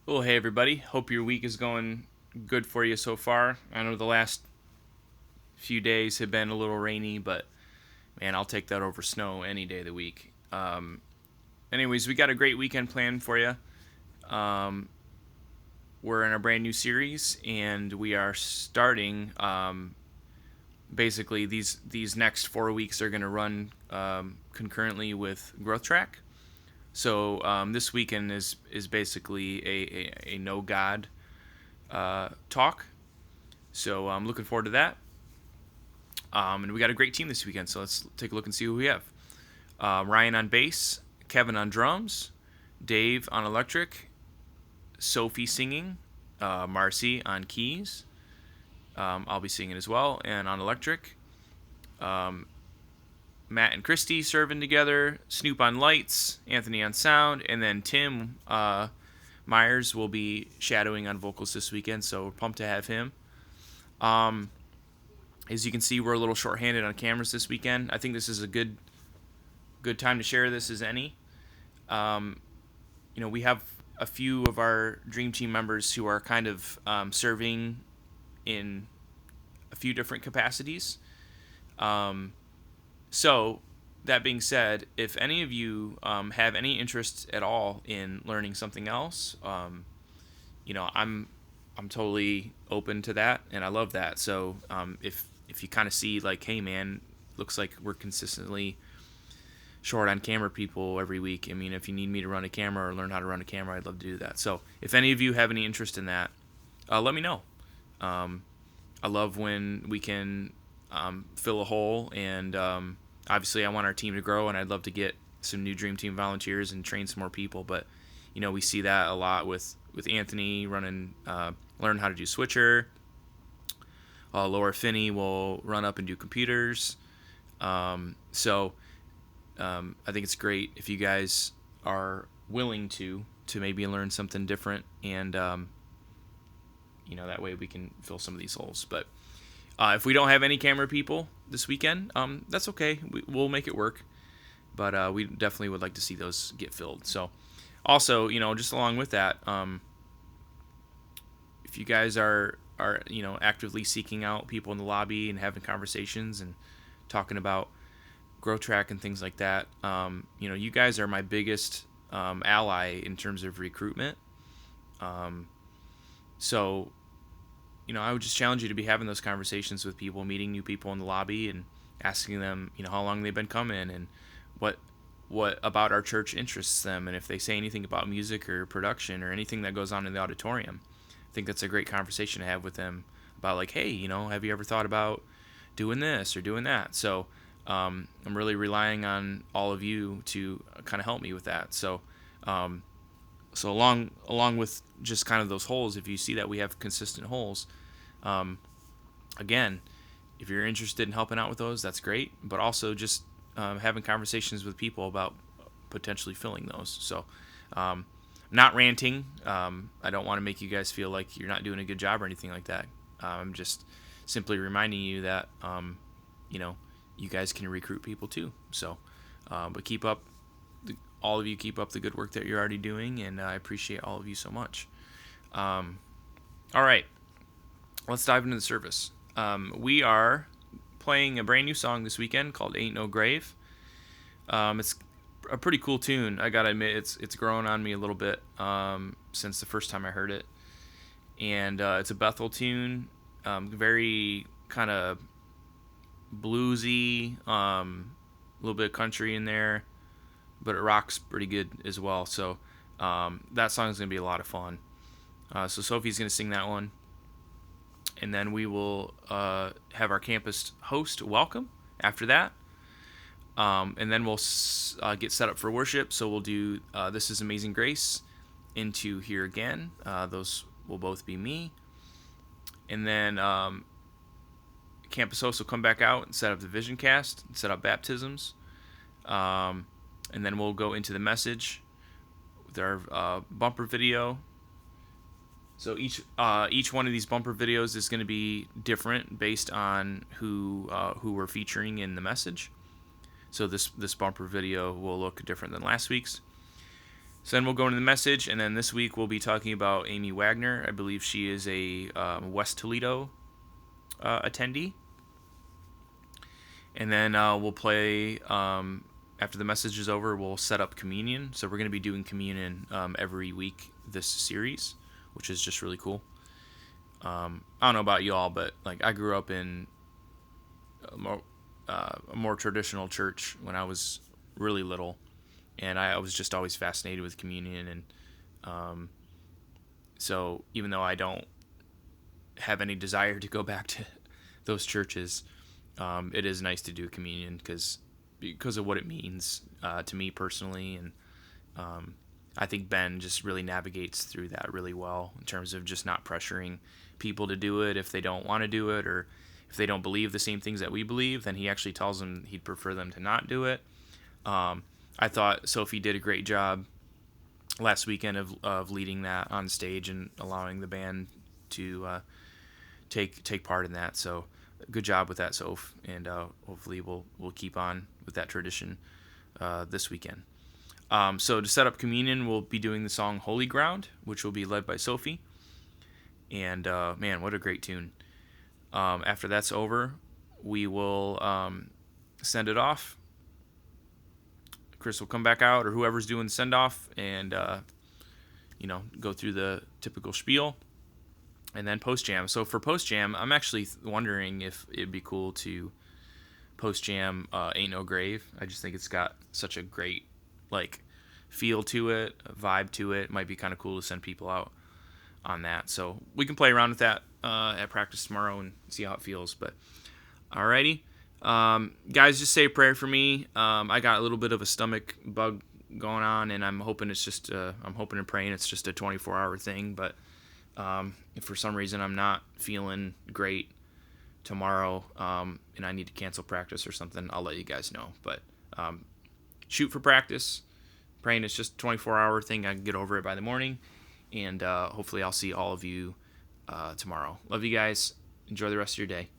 Well, hey everybody. Hope your week is going good for you so far. I know the last few days have been a little rainy, but man, I'll take that over snow any day of the week. Anyways, we got a great weekend planned for you. Um, we're in a brand new series, and we are starting. Basically, these next 4 weeks are going to run concurrently with Growth Track. So this weekend is basically a no God talk. So I'm looking forward to that. And we got a great team this weekend, so let's take a look and see who we have. Ryan on bass, Kevin on drums, Dave on electric, Sophie singing, Marcy on keys. I'll be singing as well, and on electric. Matt and Christy serving together, Snoop on lights, Anthony on sound, and then Tim Myers will be shadowing on vocals this weekend, so we're pumped to have him. As you can see, we're a little short-handed on cameras this weekend. I think this is a good time to share this as any. We have a few of our Dream Team members who are kind of serving in a few different capacities. So, that being said, if any of you have any interest at all in learning something else, I'm totally open to that, and I love that. So, if you kind of see like, hey man, looks like we're consistently short on camera people every week. I mean, if you need me to run a camera or learn how to run a camera, I'd love to do that. So, if any of you have any interest in that, let me know. I love when we can fill a hole, and obviously I want our team to grow, and I'd love to get some new Dream Team volunteers and train some more people. But we see that a lot with Anthony running, learn how to do switcher. Laura Finney will run up and do computers. So I think it's great if you guys are willing to maybe learn something different, and that way we can fill some of these holes. But if we don't have any camera people this weekend, that's okay. We'll make it work. But we definitely would like to see those get filled. So also, just along with that, if you guys are actively seeking out people in the lobby and having conversations and talking about Grow Track and things like that, you guys are my biggest ally in terms of recruitment. So I would just challenge you to be having those conversations with people, meeting new people in the lobby and asking them, how long they've been coming and what about our church interests them, and if they say anything about music or production or anything that goes on in the auditorium. I think that's a great conversation to have with them about, like, hey, have you ever thought about doing this or doing that? So I'm really relying on all of you to kind of help me with that. So along with just kind of those holes, if you see that we have consistent holes, again, if you're interested in helping out with those, that's great. But also just having conversations with people about potentially filling those. So not ranting. I don't want to make you guys feel like you're not doing a good job or anything like that. I'm just simply reminding you that you guys can recruit people too. So, but all of you keep up the good work that you're already doing, and I appreciate all of you so much. All right, let's dive into the service. We are playing a brand new song this weekend called "Ain't No Grave." It's a pretty cool tune. I gotta admit, it's grown on me a little bit since the first time I heard it, and it's a Bethel tune, very kind of bluesy, a little bit of country in there, but it rocks pretty good as well. So that song is gonna be a lot of fun. So Sophie's gonna sing that one, and then we will have our campus host welcome after that. And then we'll get set up for worship. So we'll do This Is Amazing Grace, Into Here Again. Those will both be me. And then campus host will come back out and set up the vision cast, and set up baptisms. And then we'll go into the message with our bumper video. So each one of these bumper videos is going to be different based on who we're featuring in the message. So this bumper video will look different than last week's. So then we'll go into the message, and then this week we'll be talking about Amy Wagner. I believe she is a West Toledo attendee. And then we'll play, after the message is over, we'll set up communion. So we're going to be doing communion every week this series, which is just really cool. I don't know about y'all, but like I grew up in a more traditional church when I was really little, and I was just always fascinated with communion. And so even though I don't have any desire to go back to those churches, it is nice to do communion because of what it means to me personally. And I think Ben just really navigates through that really well in terms of just not pressuring people to do it if they don't want to do it, or if they don't believe the same things that we believe, then he actually tells them he'd prefer them to not do it. I thought Sophie did a great job last weekend of leading that on stage and allowing the band to take part in that. So good job with that, Soph, and hopefully we'll keep on with that tradition this weekend. So to set up communion, we'll be doing the song Holy Ground, which will be led by Sophie. And man, what a great tune. After that's over, we will send it off. Chris will come back out, or whoever's doing the send-off, and go through the typical spiel. And then post-jam. So for post-jam, I'm actually wondering if it'd be cool to post-jam Ain't No Grave. I just think it's got such a great feel to it, a vibe to it. It might be kind of cool to send people out on that. So we can play around with that at practice tomorrow and see how it feels. But alrighty. Guys, just say a prayer for me. I got a little bit of a stomach bug going on, and I'm hoping it's just I'm hoping and praying it's just a 24-hour thing. But if for some reason I'm not feeling great tomorrow, and I need to cancel practice or something, I'll let you guys know. But shoot for practice, praying it's just a 24-hour thing. I can get over it by the morning, and hopefully I'll see all of you tomorrow. Love you guys. Enjoy the rest of your day.